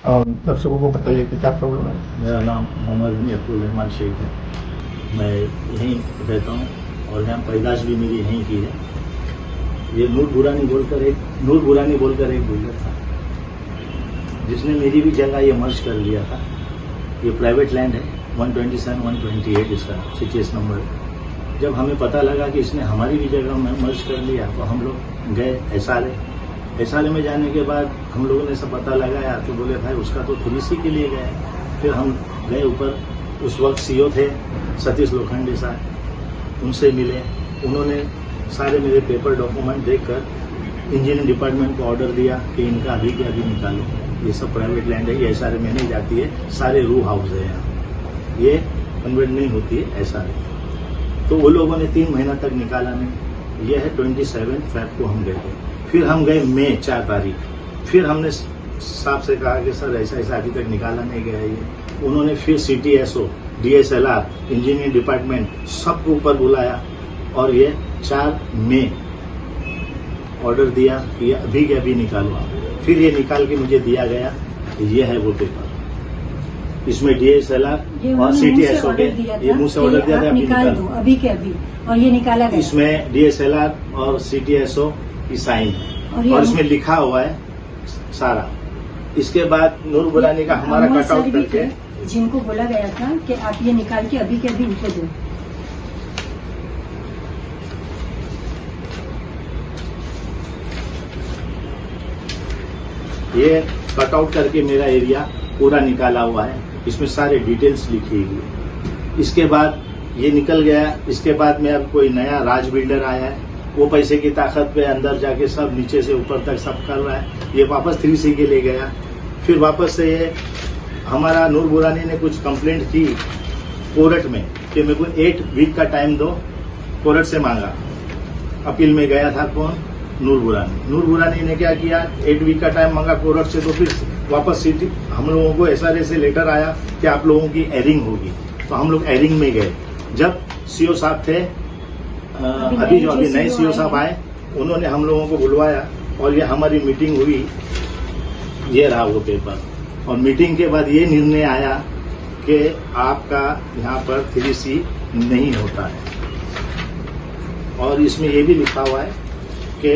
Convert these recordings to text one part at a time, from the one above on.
दर्शकों को बताइए कि क्या प्रॉब्लम है। मेरा नाम मोहम्मद अब्दुल रहमान शेख है। मैं यहीं रहता हूँ और यहाँ पैदाश भी मेरी यहीं की है। ये नूर बुरानी बोलकर एक बिल्डर था जिसने मेरी भी जगह ये मर्ज कर लिया था। ये प्राइवेट लैंड है, 127, 128 इसका सीटीएस नंबर। जब हमें पता लगा कि इसने हमारी भी जगह में मर्ज कर लिया तो हम लोग गए एसआरए में जाने के बाद हम लोगों ने सब पता लगाया तो बोले भाई उसका तो 3C के लिए गए। फिर हम गए ऊपर, उस वक्त सीओ थे सतीश लोखंडे साहब, उनसे मिले। उन्होंने सारे मेरे पेपर डॉक्यूमेंट देखकर इंजीनियरिंग डिपार्टमेंट को ऑर्डर दिया कि इनका अभी के अभी निकालो। ये सब प्राइवेट लैंड है, ये एसआरए में नहीं जाती है, सारे रू हाउस है यहाँ, ये कन्वर्ट नहीं होती है एसआरए। तो वो लोगों ने 3 महीना तक निकाला नहीं। ये है 27 फेब को हम गए थे। फिर हम गए मई 4 तारीख। फिर हमने साहब से कहा कि सर ऐसा अभी तक निकाला नहीं गया ये। उन्होंने फिर CTSO, DSLR, इंजीनियरिंग डिपार्टमेंट सबको ऊपर बुलाया और ये 4 मई ऑर्डर दिया कि अभी के अभी निकालो आप। फिर ये निकाल के मुझे दिया गया। ये है वो पेपर, इसमें DSLR और CTSO के ये मुंह से ऑर्डर दिया था निकाल दो अभी के अभी, और ये निकाला गया। इसमें DSLR और CTSO की साइन है और इसमें लिखा हुआ है सारा। इसके बाद नूर बुरानी का हमारा कटआउट करके जिनको बोला गया था कि आप ये निकाल के अभी के अभी इनको दो। ये कटआउट करके मेरा एरिया पूरा निकाला हुआ है, इसमें सारे डिटेल्स लिखी हुई है। इसके बाद ये निकल गया। इसके बाद में अब कोई नया राज बिल्डर आया है, वो पैसे की ताकत पे अंदर जाके सब नीचे से ऊपर तक सब कर रहा है। ये वापस 3C के ले गया। फिर वापस से ये हमारा नूर बुरानी ने कुछ कंप्लेंट की कोर्ट में कि मेरे को 8 वीक का टाइम दो, कोर्ट से मांगा। अपील में गया था कौन? नूर बुरानी ने क्या किया, 8 वीक का टाइम मांगा कोर्ट से। तो फिर वापस सिटी हम लोगों को SRA से लेटर आया कि आप लोगों की एयरिंग होगी। तो हम लोग एयरिंग में गए। जब CO साहब थे, अभी नए CO साहब आए, उन्होंने हम लोगों को बुलवाया और ये हमारी मीटिंग हुई। ये रहा वो पेपर। और मीटिंग के बाद ये निर्णय आया कि आपका यहाँ पर 3C नहीं होता है। और इसमें ये भी लिखा हुआ है कि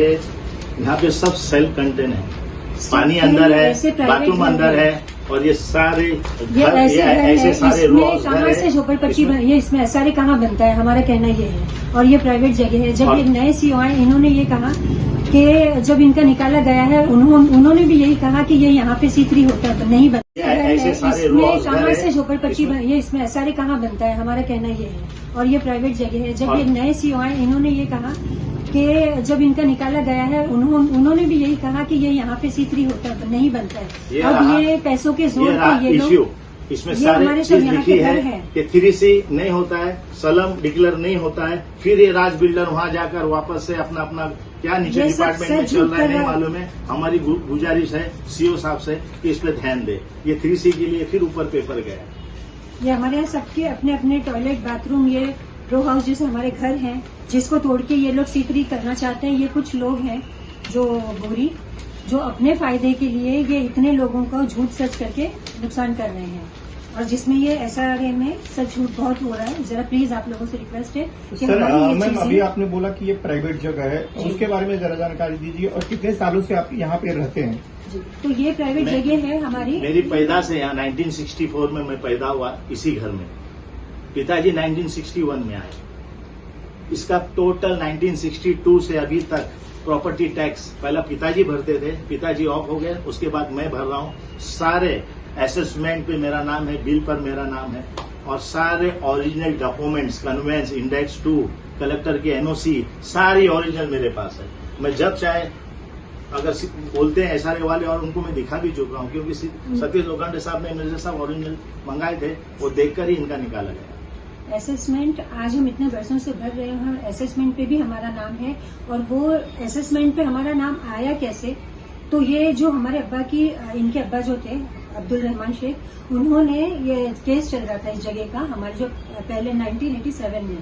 यहाँ पे सब सेल्फ कंटेन है, पानी अंदर है, बाथरूम अंदर है और ये सारे ऐसे सारे कहाँ से झोपड़पट्टी ये इसमें सारे कहाँ बनता है, हमारा कहना ये है। और ये प्राइवेट जगह है। जब ये नए CO आए, इन्होंने ये कहा कि जब इनका निकाला गया है, उन्होंने भी यही कहा कि ये यहाँ पे C3 होता है तो नहीं बनता है। इसमें कहाँ से झोपड़पट्टी ये इसमें सारे कहाँ बनता है, हमारा कहना ये है। और ये प्राइवेट जगह है। जब ये नए CO आए, इन्होंने ये कहा कि जब इनका निकाला गया है, उन्होंने भी यही कहा कि ये यहाँ पे C3 होता है तो नहीं बनता है। अब ये पैसों के जोर पर ये लोग, इसमें सारे चीज लिखी है कि 3C नहीं होता है, सलम डिक्लेयर नहीं होता है। फिर ये राज बिल्डर वहां जाकर वापस से अपना क्या नीचे डिपार्टमेंट में चल रहा है नहीं मालूम है। हमारी गुजारिश है CO साहब से कि इस पे ध्यान दे। ये 3C के लिए फिर ऊपर पेपर गया। ये हमारे यहाँ सबके अपने अपने टॉयलेट, बाथरूम, ये रो हाउस जैसे हमारे घर हैं, जिसको तोड़ के ये लोग C3 करना चाहते हैं। ये कुछ लोग हैं जो बोरी, जो अपने फायदे के लिए ये इतने लोगों को झूठ सच करके नुकसान कर रहे हैं। और जिसमें ये SRA में सच झूठ बहुत हो रहा है। जरा प्लीज आप लोगों से रिक्वेस्ट है कि मैम, अभी आपने बोला कि ये प्राइवेट जगह है, उसके बारे में जरा जानकारी दीजिए। और कितने सालों से आप यहाँ पे रहते हैं? तो ये प्राइवेट जगह है हमारी। मेरी पैदाश है यहाँ, 1964 में मैं पैदा हुआ इसी घर में। पिताजी 1961 में आए। इसका टोटल 1962 से अभी तक प्रॉपर्टी टैक्स पहला पिताजी भरते थे, पिताजी ऑफ हो गए, उसके बाद मैं भर रहा हूँ। सारे असेसमेंट पे मेरा नाम है, बिल पर मेरा नाम है और सारे original documents, conveyance, index 2, collector की NOC सारी ओरिजिनल मेरे पास है। मैं जब चाहे अगर बोलते हैं SRA वाले, और उनको मैं दिखा भी चुका हूँ क्योंकि सतीश लोखंडे साहब ने मेरे साथ ओरिजिनल मंगाए थे, वो देखकर ही इनका निकाला गया। असेसमेंट आज हम इतने वर्षों से भर रहे हैं, असेसमेंट पे भी हमारा नाम है। और वो असेसमेंट पे हमारा नाम आया कैसे, तो ये जो हमारे अब्बा की, इनके अब्बा जो थे अब्दुल रहमान शेख, उन्होंने ये केस चल रहा था इस जगह का, हमारे जो पहले 1987 में,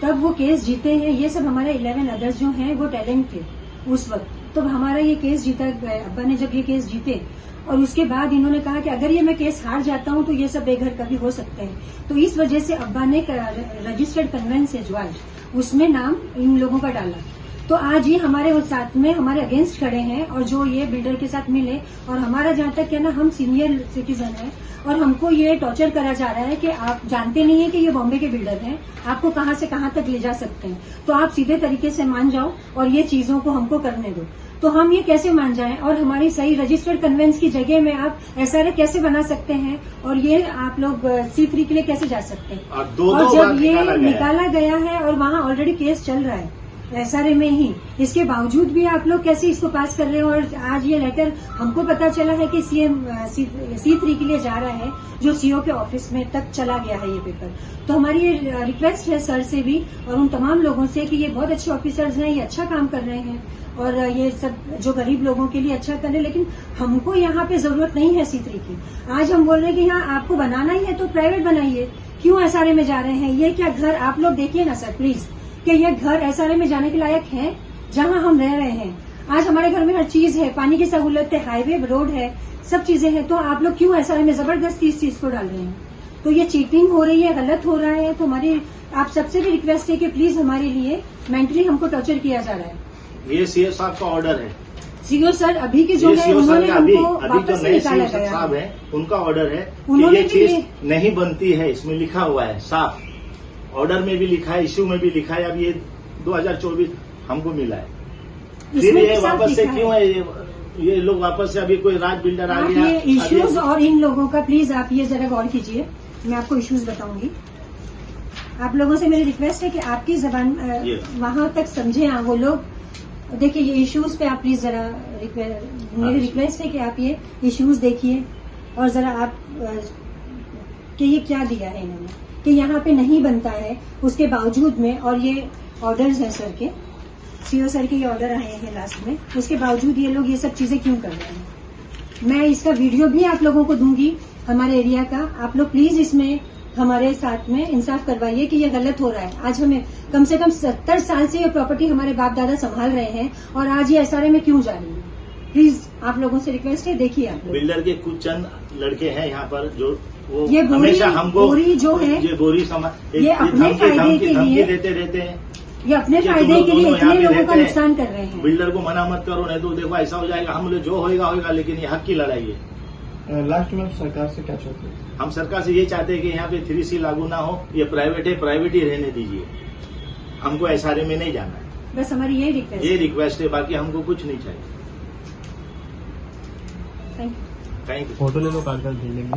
तब वो केस जीते हैं। ये सब हमारे 11 अदर्स जो हैं वो टैलेंट थे उस वक्त। तो हमारा ये केस जीता गया। अब्बा ने जब ये केस जीते और उसके बाद इन्होंने कहा कि अगर ये मैं केस हार जाता हूं तो ये सब बेघर कभी हो सकते हैं, तो इस वजह से अब्बा ने रजिस्टर्ड कन्वेंस है ज्वाइंट, उसमें नाम इन लोगों का डाला। तो आज ये हमारे उस साथ में हमारे अगेंस्ट खड़े हैं और जो ये बिल्डर के साथ मिले, और हमारा जहां तक है ना, हम सीनियर सिटीजन हैं और हमको ये टॉर्चर करा जा रहा है कि आप जानते नहीं है कि ये बॉम्बे के बिल्डर हैं, आपको कहां से कहां तक ले जा सकते हैं, तो आप सीधे तरीके से मान जाओ और ये चीजों को हमको करने दो। तो हम ये कैसे मान जाएं, और हमारी सही रजिस्टर्ड कन्वेंस की जगह में आप एसआरए कैसे बना सकते हैं, और ये आप लोग C3 के लिए कैसे जा सकते हैं। और जब ये निकाला गया है और वहाँ ऑलरेडी केस चल रहा है एसआरए में ही, इसके बावजूद भी आप लोग कैसे इसको पास कर रहे हो। और आज ये लेटर हमको पता चला है कि C3 के लिए जा रहा है, जो सीओ के ऑफिस में तक चला गया है ये पेपर। तो हमारी ये रिक्वेस्ट है सर से भी और उन तमाम लोगों से कि ये बहुत अच्छे ऑफिसर्स हैं, ये अच्छा काम कर रहे हैं और ये सब जो गरीब लोगों के लिए अच्छा कर रहे हैं, लेकिन हमको यहाँ पे जरूरत नहीं है C3 की। आज हम बोल रहे हैं कि यहाँ आपको बनाना ही है तो प्राइवेट बनाइए, क्यों एसआरए में जा रहे हैं। ये क्या घर, आप लोग देखिए ना सर प्लीज, कि ये घर एसआरए में जाने के लायक है जहां हम रह रहे हैं। आज हमारे घर में हर चीज है, पानी की सहूलत है, हाईवे रोड है, सब चीजें हैं, तो आप लोग क्यों एसआरए में जबरदस्ती इस चीज को डाल रहे हैं। तो ये चीटिंग हो रही है, गलत हो रहा है। तो हमारी आप सबसे भी रिक्वेस्ट है कि प्लीज हमारे लिए मेंटली हमको टॉर्चर किया जा रहा है। ये सीओ साहब का ऑर्डर है। सीओ सर अभी के जो है उन्होंने हमको वापस से निकाला गया साहब है, उनका ऑर्डर है कि उन्होंने ये चीज नहीं बनती है, इसमें लिखा हुआ है साफ, ऑर्डर में भी लिखा है, इश्यू में भी लिखा है। अब ये 2024 हमको मिला है, फिर ये वापस से क्यों है, ये लोग वापस से, अभी कोई राज बिल्डर आ गया। ये इश्यूज और इन लोगों का प्लीज आप ये जरा गौर कीजिए, मैं आपको इश्यूज बताऊंगी। आप लोगों से मेरी रिक्वेस्ट है कि आपकी जबान वहां तक समझे वो लोग। देखिए ये इश्यूज पे आप प्लीज जरा मेरी रिक्वेस्ट है कि आप ये इश्यूज देखिए और जरा आप कि ये क्या दिया है इन्होंने, कि यहाँ पे नहीं बनता है उसके बावजूद में, और ये ऑर्डर्स हैं सर के, सीओ सर के ये ऑर्डर आए हैं लास्ट में, उसके बावजूद ये लोग ये सब चीजें क्यों कर रहे हैं। मैं इसका वीडियो भी आप लोगों को दूंगी हमारे एरिया का, आप लोग प्लीज इसमें हमारे साथ में इंसाफ करवाइए कि ये गलत हो रहा है। आज हमें कम से कम 70 साल से ये प्रॉपर्टी हमारे बाप दादा संभाल रहे हैं और आज ये एसआरए में क्यों जा रही है। प्लीज आप लोगों से रिक्वेस्ट है, देखिए आप लोग। बिल्डर के कुछ चंद लड़के हैं यहाँ पर जो वो ये हमेशा हमको बोरी जो है, ये बोरी समाज ये अपने फायदे के लिए देते रहते हैं, ये अपने फायदे के लिए इतने लोगों का नुकसान कर रहे हैं। बिल्डर को मना मत करो, नहीं तो देखो ऐसा हो जाएगा। हम लोग जो होएगा होएगा, लेकिन ये हक की लड़ाई है। लास्ट में सरकार से क्या चाहते हैं। हम सरकार से ये चाहते हैं कि यहाँ पे 3C लागू ना हो, ये प्राइवेट है, प्राइवेट ही रहने दीजिए, हमको एसआरए में नहीं जाना है। बस हमारी यही रिक्वेस्ट ये रिक्वेस्ट है, बाकी हमको कुछ नहीं चाहिए। Thank you. Thank you. Photo ले लो, कागज भेज लेंगे।